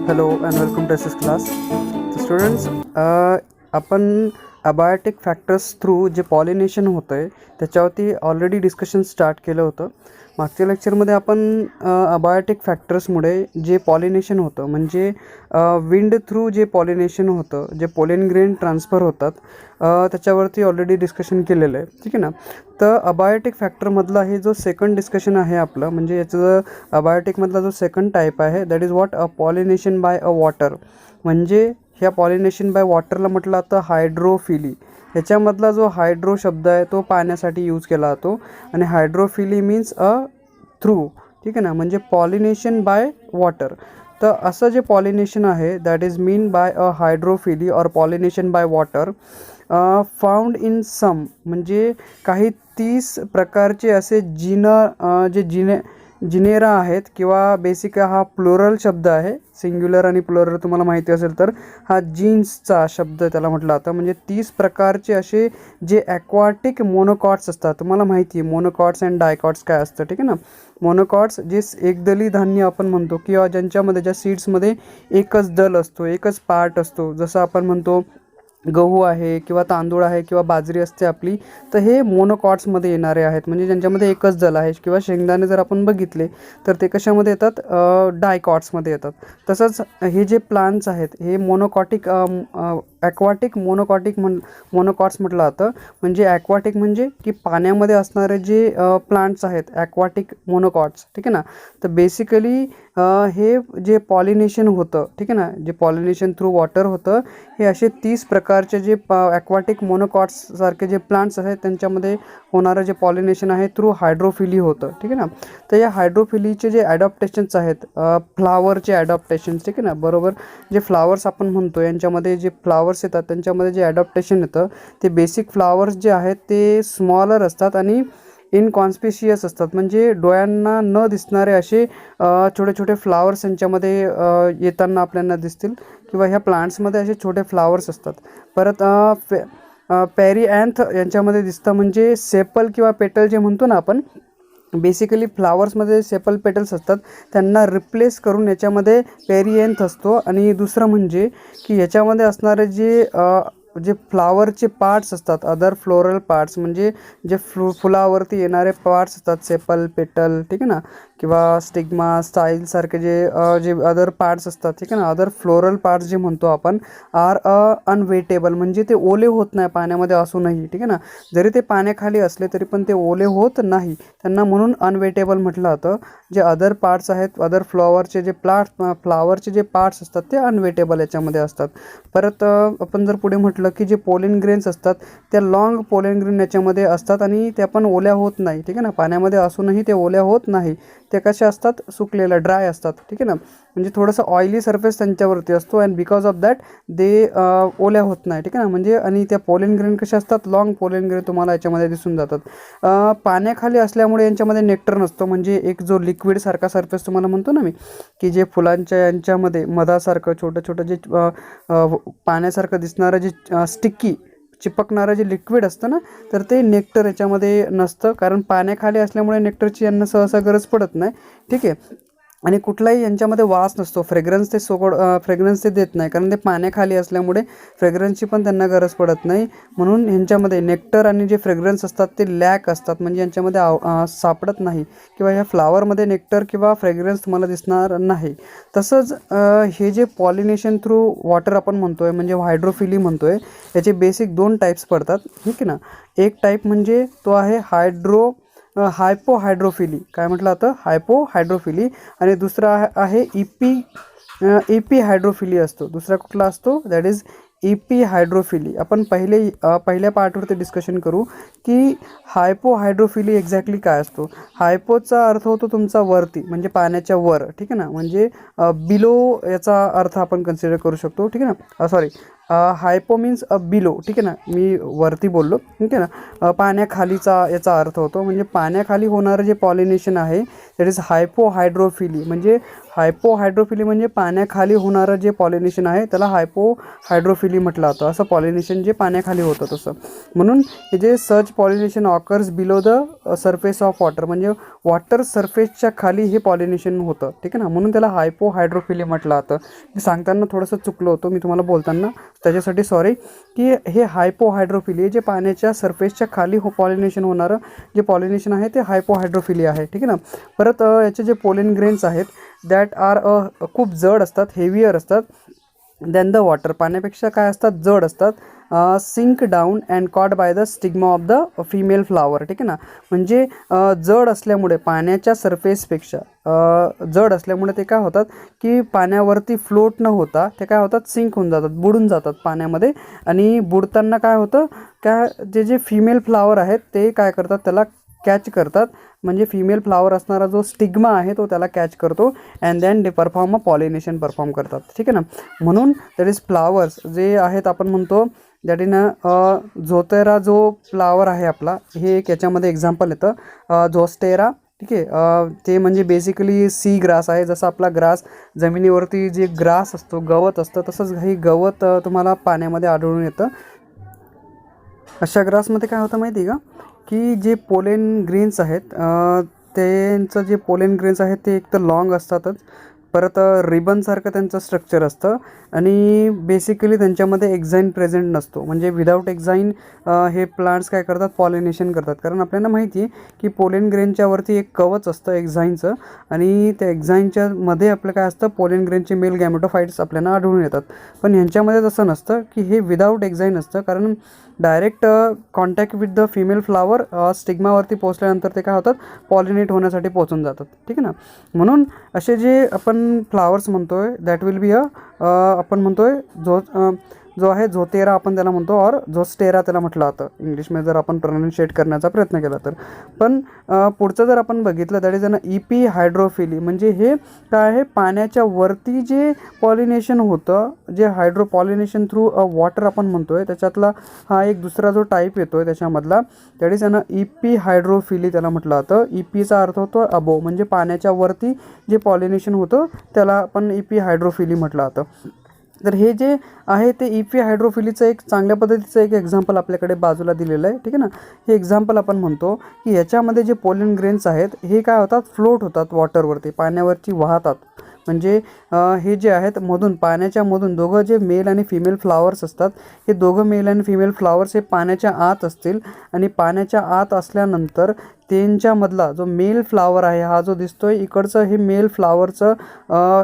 Hello and welcome to this class. So students, आपण abiotic factors through जे pollination होतं आहे त्याच्यावरती ऑलरेडी डिस्कशन स्टार्ट केलं होतं. मागच्या लेक्चरमध्ये आपण अबायोटिक फॅक्टर्समुळे जे पॉलिनेशन होतं म्हणजे विंड थ्रू जे पॉलिनेशन होतं, जे पोलेन ग्रेन ट्रान्सफर होतात त्याच्यावरती ऑलरेडी डिस्कशन केलेलं आहे. ठीक आहे ना. तर अबायोटिक फॅक्टरमधला हे जो सेकंड डिस्कशन आहे आपलं, म्हणजे याचं अबायोटिकमधला जो सेकंड टाईप आहे that is what a pollination bye a water. म्हणजे ह्या पॉलिनेशन बाय वॉटरला म्हटलं जातं हायड्रोफिली. ह्याच्यामधला जो हायड्रो शब्द आहे तो पाण्यासाठी यूज केला जातो आणि हायड्रोफिली मीन्स अ थ्रू. ठीक आहे ना, म्हणजे पॉलिनेशन बाय वॉटर. तर असं जे पॉलिनेशन आहे that is mean by a hydrophily or pollination by water found in some, म्हणजे काही 30 प्रकारचे असे जिनेरा आहेत किंवा बेसिक हा प्लुरल शब्द आहे. सिंग्युलर आणि प्लुरल तुम्हाला माहिती असेल तर हा जीन्सचा शब्द त्याला म्हटलं जातं. म्हणजे 30 प्रकारचे असे जे ॲक्वाटिक मोनोकॉट्स असतात. तुम्हाला माहिती आहे मोनोकॉट्स अँड डायकॉट्स काय असतं. ठीक आहे ना. मोनोकॉट्स जे एकदली धान्य आपण म्हणतो किंवा ज्यांच्यामध्ये ज्या सीड्समध्ये एकच दल असतो, एकच पार्ट असतो, जसं आपण म्हणतो गहू आहे किंवा तांदूळ आहे किंवा बाजरी असते आपली, तर हे मोनोकॉट्समध्ये येणारे आहेत. म्हणजे ज्यांच्यामध्ये एकच दल आहे. किंवा शेंगदाणे जर आपण बघितले तर ते कशामध्ये येतात, डायकॉट्समध्ये येतात. तसंच हे जे प्लांट्स आहेत हे मोनोकॉटिक ॲक्वाटिक मोनोकॉट्स म्हटलं जातं. म्हणजे ॲक्वाटिक म्हणजे की पाण्यामध्ये असणारे जे प्लांट्स आहेत ॲक्वाटिक मोनोकॉट्स. ठीक आहे ना. तर बेसिकली हे जे पॉलिनेशन होतं, ठीक आहे ना, जे पॉलिनेशन थ्रू वॉटर होतं, हे असे 30 प्रकारचे जे ॲक्वाटिक मोनोकॉट्ससारखे जे प्लांट्स आहेत त्यांच्यामध्ये होणारं जे पॉलिनेशन आहे थ्रू हायड्रोफिली होतं. ठीक आहे ना. तर या हायड्रोफिलीचे जे ॲडॉप्टेशन्स आहेत, फ्लावरचे ॲडॉप्टेशन्स, ठीक आहे ना, बरोबर, जे फ्लावर्स आपण म्हणतो यांच्यामध्ये जे फ्लावर्स येतात त्यांच्यामध्ये जे ॲडॉप्टेशन येतं ते बेसिक फ्लावर्स जे आहेत ते स्मॉलर असतात आणि इनकॉन्स्पिशियस असतात. म्हणजे डोळ्यांना न दिसणारे असे छोटे छोटे फ्लावर्स यांच्यामध्ये येताना आपल्याला दिसतील किंवा ह्या प्लांट्समध्ये असे छोटे फ्लावर्स असतात. परत पॅरीॲन्थ यांच्यामध्ये दिसतं, म्हणजे सेपल किंवा पेटल जे म्हणतो ना आपण. बेसिकली फ्लावर्समध्ये सेपल पेटल्स असतात, त्यांना रिप्लेस करून याच्यामध्ये पेरिएन्थ असतो. आणि दुसरं म्हणजे की ह्याच्यामध्ये असणारे जे फ्लावरचे पार्ट्स असतात, अदर फ्लोरल पार्ट्स, म्हणजे जे फुलावरती येणारे पार्ट्स असतात, सेपल, पेटल, ठीक आहे ना, किंवा स्टिग्मा, स्टाईलसारखे जे अदर पार्ट्स असतात, ठीक आहे ना, अदर फ्लोरल पार्ट्स जे म्हणतो आपण, आर अनवेटेबल. म्हणजे ते ओले होत नाही पाण्यामध्ये असूनही. ठीक आहे ना. जरी ते पाण्याखाली असले तरी पण ते ओले होत नाही, त्यांना म्हणून अनवेटेबल म्हटलं जातं. जे अदर पार्ट्स आहेत, अदर फ्लॉवरचे जे पार्ट्स असतात ते अनवेटेबल याच्यामध्ये असतात. परत आपण जर पुढे म्हटलं की जे पोलेन ग्रेन्स असतात त्या लॉंग पोलेन ग्रेन याच्यामध्ये असतात आणि त्या पण ओल्या होत नाही. ठीक आहे ना. पाण्यामध्ये असूनही ते ओल्या होत नाही. ते कसे असतात, सुकलेल्या, ड्राय असतात. ठीक आहे ना. म्हणजे थोडंसं ऑइली सरफेस त्यांच्यावरती असतो and because of that they ओल्या होत नाही. ठीक आहे ना. म्हणजे आणि त्या पोलेन ग्रेन कशा असतात, लॉंग पोलेन ग्रेन तुम्हाला याच्यामध्ये दिसून जातात. पाण्याखाली असल्यामुळे यांच्यामध्ये नेक्टर नसतो. म्हणजे एक जो लिक्विड सारखा सरफेस तुम्हाला म्हणतो ना मी, की जे फुलांच्या यांच्यामध्ये मधासारखं छोटं छोटं जे पाण्यासारखं दिसणारं जे स्टिक्की चिपकणारं जे लिक्विड असतं ना, तर ते नेक्टर याच्यामध्ये नसतं. कारण पाण्याखाली असल्यामुळे नेक्टरची यांना सहसा गरज पडत नाही. ठीक आहे. आणि कुठलाही यांच्यामध्ये वास नसतो. फ्रेग्रन्स ते देत नाही, कारण ते पाण्याखाली असल्यामुळे फ्रेग्रन्सची पण त्यांना गरज पडत नाही. म्हणून ह्यांच्यामध्ये नेक्टर आणि जे फ्रेग्रन्स असतात ते लॅक असतात, म्हणजे यांच्यामध्ये सापडत नाही किंवा ह्या फ्लावरमध्ये नेक्टर किंवा फ्रेग्रन्स तुम्हाला दिसणार नाही. तसंच हे जे पॉलिनेशन थ्रू वॉटर आपण म्हणतो आहे म्हणजे हायड्रोफिली म्हणतो आहे, याचे बेसिक 2 टाईप्स पडतात. ठीक आहे ना. एक टाईप म्हणजे तो आहे हायपोहायड्रोफिली. काय म्हटलं जातं, हायपोहायड्रोफिली. आणि दुसरा आहे इपी हायड्रोफिली असतो. दुसरा कुठला असतो, दॅट इज इपी हायड्रोफिली. आपण पहिल्या पार्टवरती डिस्कशन करू की हायपोहायड्रोफिली एक्झॅक्टली काय असतो. हायपोचा अर्थ होतो तुमचा वरती, म्हणजे पाण्याच्या वर. ठीक आहे ना. म्हणजे बिलो याचा अर्थ आपण कन्सिडर करू शकतो. ठीक आहे ना. सॉरी, हायपो मीन्स बिलो, ठीक आहे ना, मी वरती बोललो, ठीक आहे ना. पाण्याखालीचा याचा अर्थ होतो, म्हणजे पाण्याखाली होणारं जे पॉलिनेशन आहे दॅट इज हायपोहायड्रोफिली. म्हणजे हायपोहायड्रोफिली म्हणजे पाण्याखाली होणारं जे पॉलिनेशन आहे त्याला हायपोहायड्रोफिली म्हटलं जातं. असं पॉलिनेशन जे पाण्याखाली होतं तसं. म्हणून हे जे search pollination occurs below the surface of water, म्हणजे वॉटर सरफेसच्या खाली हे पॉलिनेशन होतं, ठीक आहे ना. म्हणून त्याला हायपोहायड्रोफिली म्हटलं जातं. मी सांगताना थोडंसं चुकलो होतो मी तुम्हाला बोलताना, त्याच्यासाठी सॉरी. की हे हायपोहायड्रोफिली जे पाण्याच्या सरफेसच्या खाली पॉलिनेशन होणारं जे पॉलिनेशन आहे ते हायपोहायड्रोफिली आहे, ठीक आहे ना. परत याचे जे पोलेन ग्रेन्स आहेत दॅट आर खूप जड असतात, हेवियर असतात दॅन द वॉटर. पाण्यापेक्षा काय असतात, जड असतात. Sink down and caught by the stigma of the female flower, ठीक आहे ना. म्हणजे जड असल्यामुळे पाण्याच्या सरफेसपेक्षा जड असल्यामुळे ते काय होतात की पाण्यावरती फ्लोट न होता ते काय होतात, सिंक होऊन जातात, बुडून जातात पाण्यामध्ये. आणि बुडताना काय होतं, जे जे फिमेल फ्लावर आहेत ते काय करतात, त्याला कॅच करतात. म्हणजे फिमेल फ्लावर असणारा जो स्टिग्मा आहे तो त्याला कॅच करतो and then they perform pollination perform करतात, ठीक आहे ना. म्हणून दॅट इज फ्लावर्स जे आहेत आपण म्हणतो दॅट इन झोतेरा जो फ्लावर आहे आपला, हे एक याच्यामध्ये एक्झाम्पल येतं झोस्टेरा, ठीक आहे. ते म्हणजे बेसिकली सी ग्रास आहे. जसं आपला ग्रास जमिनीवरती जे ग्रास असतो, गवत असतं, तसंच हे गवत तुम्हाला पाण्यामध्ये आढळून येतं. अशा ग्रासमध्ये काय होतं माहिती आहे का, की जे पोलेन ग्रेन्स आहेत त्यांचं जे पोलेन ग्रेन्स आहेत ते एक तर लाँग असतातच, परत रिबनसारखं त्यांचं स्ट्रक्चर असतं आणि बेसिकली त्यांच्यामध्ये एक्झाईन प्रेझेंट नसतो. म्हणजे विदाऊट एक्झाईन हे प्लांट्स काय करतात, पॉलिनेशन करतात. कारण आपल्याला माहिती आहे की पोलेन ग्रेनच्या वरती एक कवच असतं एक्झाईनचं, आणि त्या एक्झाईनच्या मध्ये आपलं काय असतं, पोलेन ग्रेनचे मेल गॅमेटोफाइट्स आपल्याला आढळून येतात. पण ह्यांच्यामध्ये तसं नसतं की हे विदाऊट एक्झाईन असतं, कारण direct contact with the female flower स्टिग्मावरती पोचल्यानंतर ते काय होतात, पॉलिनेट होण्यासाठी पोचून जातात, ठीक आहे ना. म्हणून असे जे आपण फ्लावर्स म्हणतो आहे दॅट विल बी आपण म्हणतो आहे जो आहे झोतेरा आपण त्याला म्हणतो, और झोस्टेरा त्याला म्हटलं जातं इंग्लिशमध्ये जर आपण प्रोनाऊन्शिएट करण्याचा प्रयत्न केला तर. पण पुढचं जर आपण बघितलं दॅट इज अन इपी हायड्रोफिली. म्हणजे हे काय आहे, पाण्याच्या वरती जे पॉलिनेशन होतं, जे पॉलिनेशन थ्रू वॉटर आपण म्हणतो आहे त्याच्यातला हा एक दुसरा जो टाईप येतो आहे त्याच्यामधला दॅट इज अन इपी हायड्रोफिली त्याला म्हटलं जातं. इपीचा अर्थ होतो अबो, म्हणजे पाण्याच्या वरती जे पॉलिनेशन होतं त्याला आपण इपी हायड्रोफिली म्हटलं जातं. तर हे जे आहे ते इपी हायड्रोफिलीचं एक चांगल्या पद्धतीचं एक एक्झाम्पल आपल्याकडे बाजूला दिलेलं आहे, ठीक आहे ना. हे एक्झाम्पल आपण म्हणतो की याच्यामध्ये जे पोलन ग्रेन्स आहेत हे काय होतात, फ्लोट होतात वॉटरवरती, पाण्यावरती वाहतात. म्हणजे हे जे आहेत पाण्याच्या मधून दोघं जे मेल आणि फिमेल फ्लावर्स असतात, हे दोघं मेल आणि फिमेल फ्लावर्स हे पाण्याच्या आत असतील, आणि पाण्याच्या आत असल्यानंतर त्यांच्यामधला जो मेल फ्लावर आहे हा जो दिसतोय इकडचं, हे मेल फ्लावरचं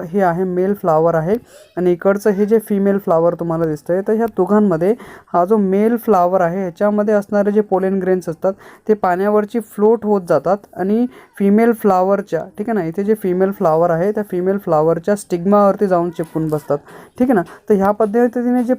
हे आहे, मेल फ्लावर आहे, आणि इकडचं हे जे फिमेल फ्लावर तुम्हाला दिसतंय, तर ह्या दोघांमध्ये हा जो मेल फ्लावर आहे ह्याच्यामध्ये असणारे जे पोलेन ग्रेन्स असतात ते पाण्यावरची फ्लोट होत जातात आणि फिमेल फ्लावरच्या, ठीक आहे ना, इथे जे फिमेल फ्लावर आहे त्या फिमेल फ्लावरच्या स्टिग्मावरती जाऊन चिपकून बसतात, ठीक आहे ना. तर ह्या पद्धतीने जे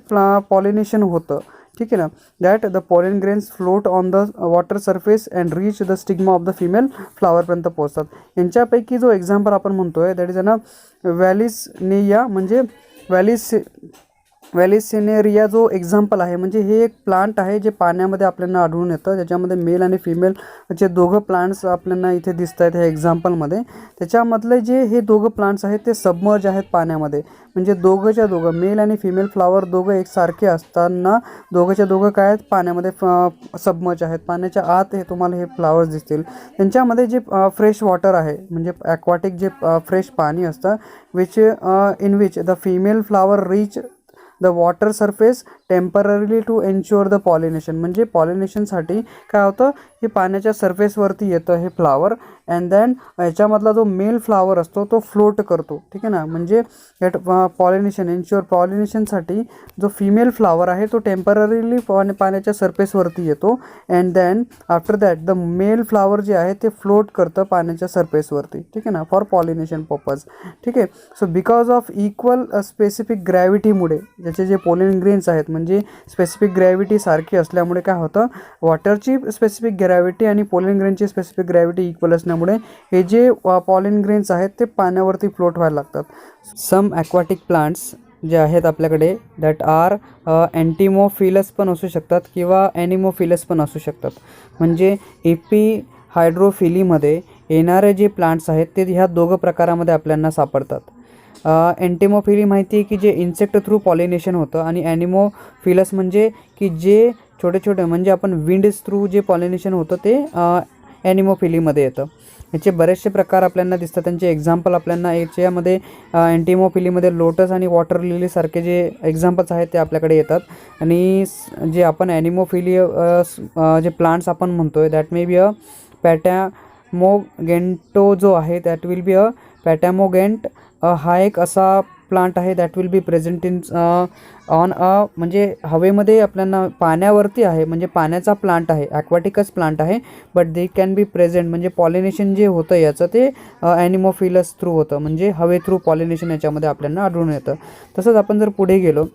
पॉलिनेशन होतं, ठीक आहे ना, that the pollen grains float on the water surface and reach the stigma of the female फ्लावरपर्यंत पोहोचतात. यांच्यापैकी जो एक्झाम्पल आपण म्हणतो आहे दॅट इज अन व्हॅलिसनेरिया, म्हणजे व्हॅलिसिनेरिया जो एक्झाम्पल आहे, म्हणजे हे एक प्लांट आहे जे पाण्यामध्ये आपल्याला आढळून येतं, ज्याच्यामध्ये मेल आणि फिमेल जे दोघं प्लांट्स आपल्याला इथे दिसत आहेत ह्या एक्झाम्पलमध्ये. त्याच्यामधले जे हे दोघं प्लांट्स आहेत ते सबमर्ज आहेत पाण्यामध्ये. म्हणजे दोघंच्या दोघं मेल आणि फिमेल फ्लावर दोघं एकसारखे असताना दोघंच्या दोघं काय आहेत, पाण्यामध्ये सबमर्ज आहेत, पाण्याच्या आत हे तुम्हाला हे फ्लावर्स दिसतील. त्यांच्यामध्ये जे फ्रेश वॉटर आहे, म्हणजे ॲक्वाटिक जे फ्रेश पाणी असतं, in which the female flower reach the water surface temporarily to ensure the pollination. म्हणजे पॉलिनेशनसाठी काय होतं, हे पाण्याच्या सरफेसवरती येतं हे फ्लावर, अँड दॅन ह्याच्यामधला जो मेल फ्लावर असतो तो फ्लोट करतो, ठीक आहे ना. म्हणजे पॉलिनेशनसाठी जो फिमेल फ्लावर आहे तो टेम्पररीली पाण्याच्या सरफेसवरती येतो, and then after that the male flower जे आहे ते फ्लोट करतं पाण्याच्या सरफेसवरती, ठीक आहे ना, फॉर पॉलिनेशन पर्पज, ठीक आहे. So because of equal specific ग्रॅव्हिटीमुळे ज्याचे जे पोलन ग्रेन्स आहेत, म्हणजे स्पेसिफिक ग्रॅव्हिटी सारखी असल्यामुळे काय होतं, वॉटरची स्पेसिफिक ग्रॅव्हिटी आणि पोलन ग्रेनची स्पेसिफिक ग्रॅव्हिटी इक्वल असल्यामुळे हे जे पॉलन ग्रेन्स आहेत ते पाण्यावरती फ्लोट व्हायला लागतात. सम ॲक्वाटिक प्लांट्स जे आहेत आपल्याकडे दॅट आर अँटीमोफिलस पण असू शकतात किंवा ॲनिमोफिलस पण असू शकतात. म्हणजे एपी हायड्रोफिलीमध्ये येणारे जे प्लांट्स आहेत ते ह्या दोघं प्रकारामध्ये आपल्याला सापडतात. एंटिमोफिली माहिती आहे की जे इन्सेक्ट थ्रू पॉलिनेशन होतं, आणि ॲनिमोफिलस म्हणजे की जे छोटे छोटे म्हणजे आपण विंड्स थ्रू जे पॉलिनेशन होतं ते ॲनिमोफिलीमध्ये येतं. याचे बरेचसे प्रकार आपल्याला दिसतात. त्यांचे एक्झाम्पल आपल्याला याच्यामध्ये एंटिमोफिलीमध्ये लोटस आणि वॉटर लिलीसारखे जे एक्झाम्पल्स आहेत ते आपल्याकडे येतात. आणि जे आपण ॲनिमोफिली जे प्लांट्स आपण म्हणतो आहे दॅट मे बी अ पॅटॅमोगेंटो जो आहे दॅट विल बी अ पॅटॅमोगेंट. हा एक असा प्लांट आहे that will be present in on म्हणजे हवेमध्ये आपल्याला पाण्यावरती आहे, म्हणजे पाण्याचा प्लांट आहे, ॲक्वाटिकस प्लांट आहे, but they can be present. म्हणजे पॉलिनेशन जे होतं याचं ते ॲनिमोफिलस थ्रू होतं, म्हणजे हवे थ्रू पॉलिनेशन याच्यामध्ये आपल्याला आढळून येतं. तसंच आपण जर पुढे गेलो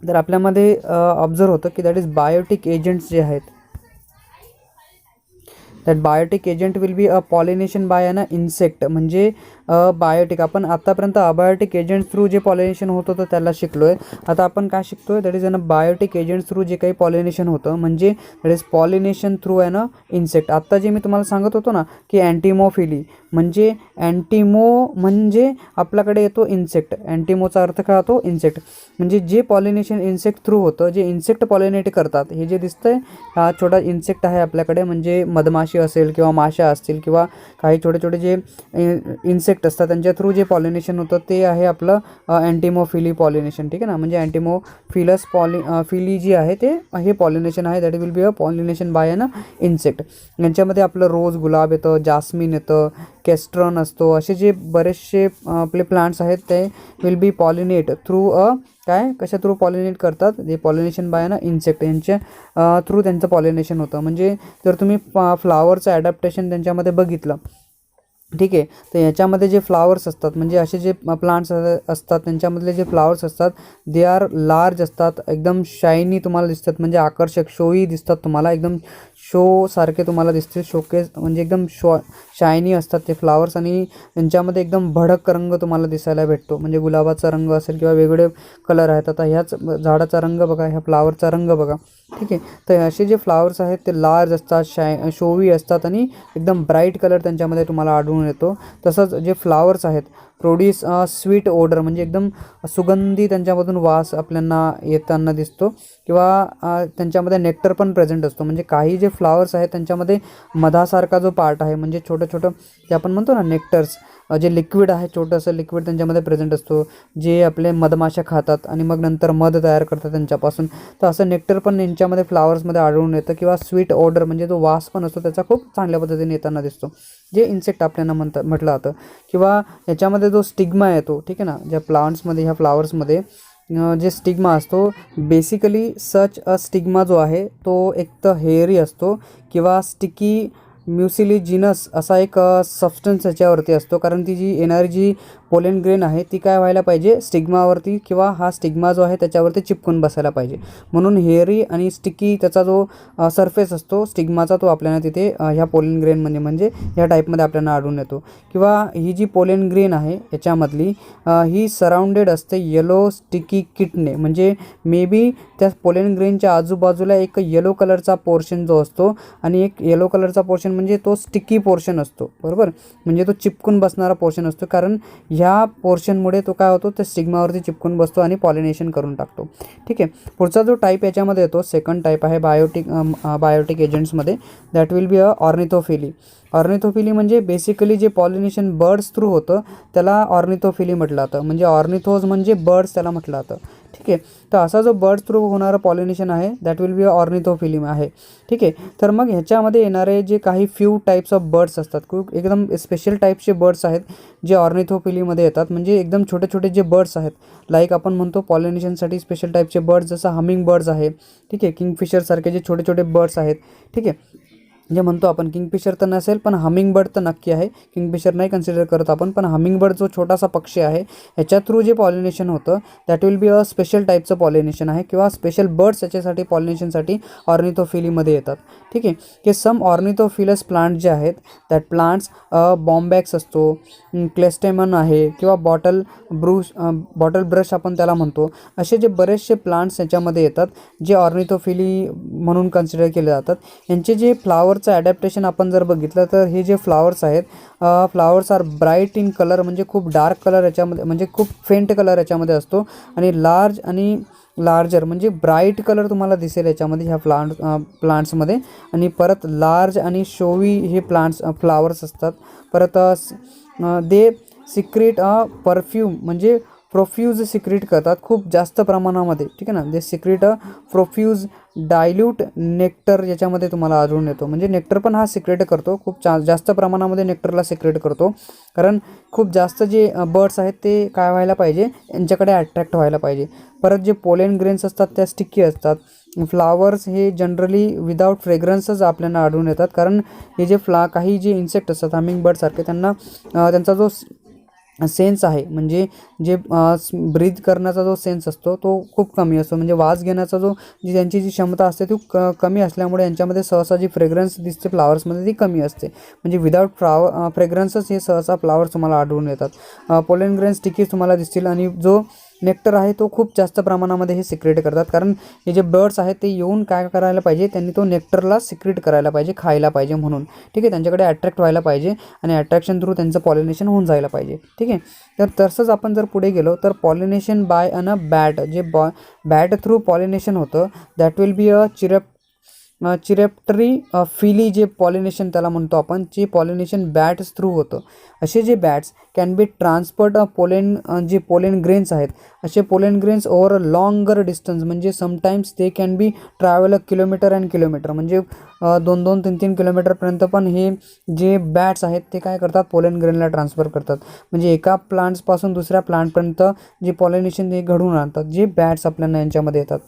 तर आपल्यामध्ये ऑब्झर्व होतं की दॅट इज बायोटिक एजंट्स जे आहेत. That biotic agent will be a pollination by an insect. म्हणजे बायोटिक आपण आत्तापर्यंत अबायोटिक एजंट थ्रू जे पॉलिनेशन होत होतं त्याला शिकलो आहे. आता आपण काय शिकतो आहे that is an biotic agent through जे काही पॉलिनेशन होतं, म्हणजे that is pollination through an insect. आत्ता जे मी तुम्हाला सांगत होतो ना की अँटीमोफिली म्हणजे अँटीमो म्हणजे आपल्याकडे येतो इन्सेक्ट. अँटीमोचा अर्थ काय होतो? इन्सेक्ट. म्हणजे जे पॉलिनेशन इन्सेक्ट थ्रू होतं, जे इन्सेक्ट पॉलिनेट करतात. हे जे दिसतंय हा छोटा इन्सेक्ट आहे आपल्याकडे, म्हणजे मधमाशी असेल किंवा माशा असतील किंवा काही छोटे छोटे जे इन्सेक्ट असतात त्यांच्या थ्रू जे पॉलिनेशन होतं ते आहे आपलं अँटीमोफिली पॉलिनेशन. ठीक आहे ना. म्हणजे अँटीमोफिलस फिली जी आहे ते हे पॉलिनेशन आहे that will be a pollination by an insect. यांच्यामध्ये आपलं रोज, गुलाब येतं, जास्मिन येतं, केस्ट्रन असतो, असे जे बरेचसे आपले प्लांट्स आहेत ते विल बी पॉलिनेट थ्रू काय कशा थ्रू पॉलिनेट करतात? जे पॉलिनेशन बाय ना इन्सेक्ट यांच्या थ्रू त्यांचं पॉलिनेशन होतं. म्हणजे जर तुम्ही फ्लावरचं ॲडॅप्टेशन त्यांच्यामध्ये बघितलं, ठीक आहे, तर याच्यामध्ये जे फ्लावर्स असतात म्हणजे असे जे प्लांट्स असतात त्यांच्यामधले जे फ्लावर्स असतात दे आर लार्ज असतात, एकदम शायनी तुम्हाला दिसतात, म्हणजे आकर्षक शोई दिसतात तुम्हाला, एकदम शो सारखे तुम्हाला दिसतील. शोकेस म्हणजे एकदम शायनी असतात ते फ्लावर्स, आणि त्यांच्यामध्ये एकदम भडक रंग तुम्हाला दिसायला भेटतो. म्हणजे गुलाबाचा रंग असेल किंवा वेगवेगळे कलर आहेत. आता ह्याच झाडाचा रंग बघा, ह्या फ्लावरचा रंग बघा. ठीक आहे, तर असे जे फ्लावर्स आहेत ते लार्ज असतात, शोवी असतात, आणि एकदम ब्राईट कलर त्यांच्यामध्ये तुम्हाला आढळून येतो. तसंच जे फ्लावर्स आहेत प्रोड्यूस स्वीट ओडर, म्हणजे एकदम सुगंधी त्यांच्यामधून वास आपल्याला येताना दिसतो, किंवा त्यांच्यामध्ये नेक्टर पण प्रेझेंट असतो. म्हणजे काही जे फ्लावर्स आहेत त्यांच्यामध्ये मधासारखा जो पार्ट आहे, म्हणजे छोटं छोटं जे आपण म्हणतो ना नेक्टर्स, जे लिक्विड आहे, छोटंसं लिक्विड त्यांच्यामध्ये प्रेझेंट असतो, जे आपले मधमाशा खातात आणि मग नंतर मध तयार करतात त्यांच्यापासून. तर असं नेक्टर पण यांच्यामध्ये फ्लावर्समध्ये आढळून येतं, किंवा स्वीट ऑर्डर म्हणजे जो वास पण असतो त्याचा खूप चांगल्या पद्धतीने येताना दिसतो, जे इन्सेक्ट आपल्याला म्हटलं जातं. किंवा याच्यामध्ये जो स्टिग्मा येतो, ठीक आहे ना, ज्या प्लांट्समध्ये ह्या फ्लावर्समध्ये जे स्टिग्मा असतो, बेसिकली सच अ स्टिग्मा जो आहे तो एक तर हेअरी असतो किंवा स्टिकी म्युसिलिजिनस असा एक सबस्टन्स याच्यावरती असतो. कारण ती जी येणारी जी पोलेन ग्रेन आहे ती काय व्हायला पाहिजे? स्टिग्मावरती, किंवा हा स्टिग्मा जो आहे त्याच्यावरती चिपकून बसायला पाहिजे. म्हणून हेअरी आणि स्टिकी त्याचा जो सरफेस असतो स्टिग्माचा तो आपल्याला तिथे ह्या पोलेन ग्रेनमध्ये म्हणजे ह्या टाईपमध्ये आपल्याला आढळून येतो. किंवा ही जी पोलेन ग्रेन आहे याच्यामधली ही सराउंडेड असते येलो स्टिकी किटने. म्हणजे मे बी त्या पोलेन ग्रेनच्या आजूबाजूला एक येलो कलरचा पोर्शन जो असतो, आणि एक येलो कलरचा पोर्शन म्हणजे तो स्टिकी पोर्शन असतो, बरोबर. म्हणजे तो चिपकून बसणारा पोर्शन असतो, कारण ह्या पोर्शनमुळे तो काय होतो, त्या स्टिग्मावरती चिपकून बसतो आणि पॉलिनेशन करून टाकतो. ठीक आहे, पुढचा जो टाईप याच्यामध्ये येतो, सेकंड टाईप आहे बायोटिक एजंट्समध्ये, that will be a ornithophily. Ornithophily म्हणजे बेसिकली जे पॉलिनेशन बर्ड्स थ्रू होतं त्याला ऑर्निथोफिली म्हटलं जातं. म्हणजे ऑर्निथोज म्हणजे बर्ड्स त्याला म्हटलं जातं. ठीक आहे, तर असा जो बर्ड्स थ्रू होणारं पॉलिनेशन आहे that will be a ornithophily आहे. ठीक आहे, तर मग ह्याच्यामध्ये येणारे जे काही फ्यू टाईप्स ऑफ बर्ड्स असतात, खूप एकदम स्पेशल टाईपचे बर्ड्स आहेत जे ऑर्निथोफिलीमध्ये येतात. म्हणजे एकदम छोटे छोटे जे बर्ड्स आहेत, लाईक आपण म्हणतो पॉलिनेशनसाठी स्पेशल टाईपचे बर्ड्स, जसं हमिंग बर्ड्स आहे, ठीक आहे, किंगफिशरसारखे जे छोटे छोटे बर्ड्स आहेत. ठीक आहे, जे म्हणतो आपण किंगफिशर तर नसेल, पण हमिंगबर्ड तर नक्की आहे. किंगफिशर नाही कन्सिडर करत आपण, पण हमिंगबर्ड जो छोटासा पक्षी आहे ह्याच्या थ्रू जे पॉलिनेशन होतं that will be a special टाईपचं पॉलिनेशन आहे, किंवा स्पेशल बर्ड्स याच्यासाठी पॉलिनेशनसाठी ऑर्निथोफिलीमध्ये येतात. ठीक आहे, की सम ऑर्निथोफिलस प्लांट जे आहेत दॅट प्लांट्स बॉम्बॅक्स असतो, क्लेस्टेमन आहे, किंवा बॉटल ब्रश आपण त्याला म्हणतो. असे जे बरेचसे प्लांट्स याच्यामध्ये येतात जे ऑर्निथोफिली म्हणून कन्सिडर केले जातात. यांचे जे फ्लावरचं ॲडॅप्टेशन आपण जर बघितलं तर हे जे फ्लावर्स आहेत, flowers are bright in colour, म्हणजे खूप डार्क कलर याच्यामध्ये, म्हणजे खूप फेंट कलर याच्यामध्ये असतो, आणि लार्ज आणि लार्जर म्हणजे ब्राईट कलर तुम्हाला दिसेल याच्यामध्ये ह्या प्लांट्समध्ये. आणि परत लार्ज आणि शोवी हे फ्लावर्स असतात. परत दे सिक्रेट परफ्यूम, म्हणजे प्रोफ्यूज सिक्रेट करतात खूप जास्त प्रमाणामध्ये. ठीक आहे ना, दे सिक्रेट प्रोफ्यूज डायल्यूट नेक्टर याच्यामध्ये तुम्हाला आढळून येतो. म्हणजे नेक्टर पण हा सिक्रेट करतो, खूप जास्त प्रमाणामध्ये नेक्टरला सिक्रेट करतो, कारण खूप जास्त जे बर्ड्स आहेत ते काय व्हायला पाहिजे, यांच्याकडे अट्रॅक्ट व्हायला पाहिजे. परत जे पोलेन ग्रेन्स असतात त्या स्टिकी असतात. फ्लावर्स हे जनरली विदाऊट फ्रेग्रन्सच आपल्याला आढळून येतात, कारण हे जे काही जे इन्सेक्ट असतात हमिंगबर्डसारखे, त्यांना त्यांचा जो सेन्स आहे, म्हणजे जे ब्रीथ करण्याचा जो सेन्स असतो तो खूप कमी असतो. म्हणजे वास घेण्याचा जी त्यांची जी क्षमता असते ती कमी असल्यामुळे यांच्यामध्ये सहसा जी फ्रेग्रन्स दिसते फ्लावर्समध्ये ती कमी असते. म्हणजे विदाऊट फ्रेग्रन्सच हे सहसा फ्लावर्स तुम्हाला आढळून येतात. पोलेन ग्रेन्स स्टिकीज तुम्हाला दिसतील, आणि जो नेक्टर आहे तो खूप जास्त प्रमाणामध्ये हे सिक्रेट करतात, कारण हे जे बर्ड्स आहेत ते येऊन काय करायला पाहिजे, त्यांनी तो नेक्टरला सिक्रेट करायला पाहिजे, खायला पाहिजे म्हणून. ठीक आहे, त्यांच्याकडे अट्रॅक्ट व्हायला पाहिजे, आणि अट्रॅक्शन थ्रू त्यांचं पॉलिनेशन होऊन जायला पाहिजे. ठीक आहे, तर तसंच आपण जर पुढे गेलो तर पॉलिनेशन बाय अन बॅट, जे बॅट थ्रू पॉलिनेशन होतं दॅट विल बी अ चिरेप्टरी फिली, जे पॉलिनेशन त्याला म्हणतो आपण, जे पॉलिनेशन बॅट्स थ्रू होतं. असे जे बॅट्स कॅन बी ट्रान्सपोर्ट जे पोलेन ग्रेन्स आहेत, असे पोलेन ग्रेन्स ओव्हर अ लॉंगर डिस्टन्स, म्हणजे समटाईम्स ते can be travel a kilometre and kilometre, म्हणजे 2-2, 3-3 किलोमीटरपर्यंत पण हे जे बॅट्स आहेत ते काय करतात, पोलेन ग्रेनला ट्रान्सफर करतात. म्हणजे एका प्लांट्सपासून दुसऱ्या प्लांटपर्यंत जे पॉलिनेशन हे घडवून आणतात, जे बॅट्स आपल्याला यांच्यामध्ये येतात.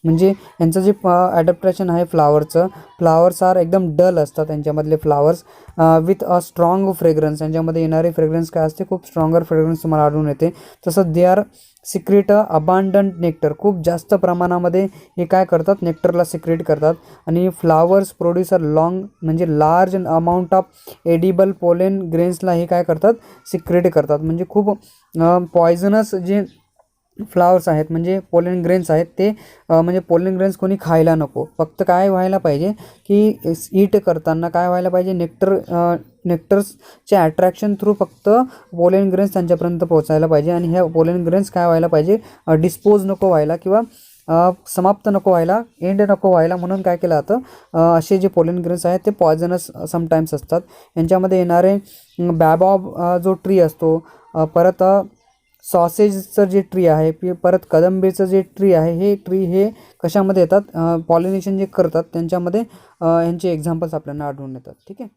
म्हणजे यांचं जे ॲडॅप्टेशन आहे फ्लावर्स आर एकदम डल असतात यांच्यामधले flowers, with a strong fragrance. यांच्यामध्ये येणारे फ्रेग्रन्स काय असते, खूप स्ट्रॉंगर फ्रेग्रन्स तुम्हाला आढळून येते. तसंच दे आर सिक्रेट अबांडंट नेक्टर, खूप जास्त प्रमाणामध्ये हे काय करतात, नेक्टरला सिक्रेट करतात. आणि फ्लावर्स प्रोड्यूसर म्हणजे large amount of edible pollen ग्रेन्सला हे काय करतात, सिक्रेट करतात. म्हणजे खूप पॉयझनस जे फ्लावर्स आहेत, म्हणजे पोलेन ग्रेन्स आहेत ते, म्हणजे पोलेन ग्रेन्स कोणी खायला नको. फक्त काय व्हायला पाहिजे, की ईट करताना काय व्हायला पाहिजे, नेक्टर्सच्या अट्रॅक्शन थ्रू फक्त पोलेन ग्रेन्स त्यांच्यापर्यंत पोहोचायला पाहिजे. आणि ह्या पोलेन ग्रेन्स काय व्हायला पाहिजे, डिस्पोज नको व्हायला, किंवा समाप्त नको व्हायला, एंड नको व्हायला, म्हणून काय केलं जातं, असे जे पोलेन ग्रेन्स आहेत ते पॉयझनस समटाईम्स असतात. यांच्यामध्ये येणारे बॅबॉब जो ट्री असतो, परत सॉसेजचं जे ट्री आहे, परत कदंबेचं जे ट्री आहे, हे ट्री हे कशामध्ये येतात, पॉलिनेशन जे करतात त्यांच्यामध्ये यांचे एक्झाम्पल्स आपल्याला आढळून येतात. ठीक आहे.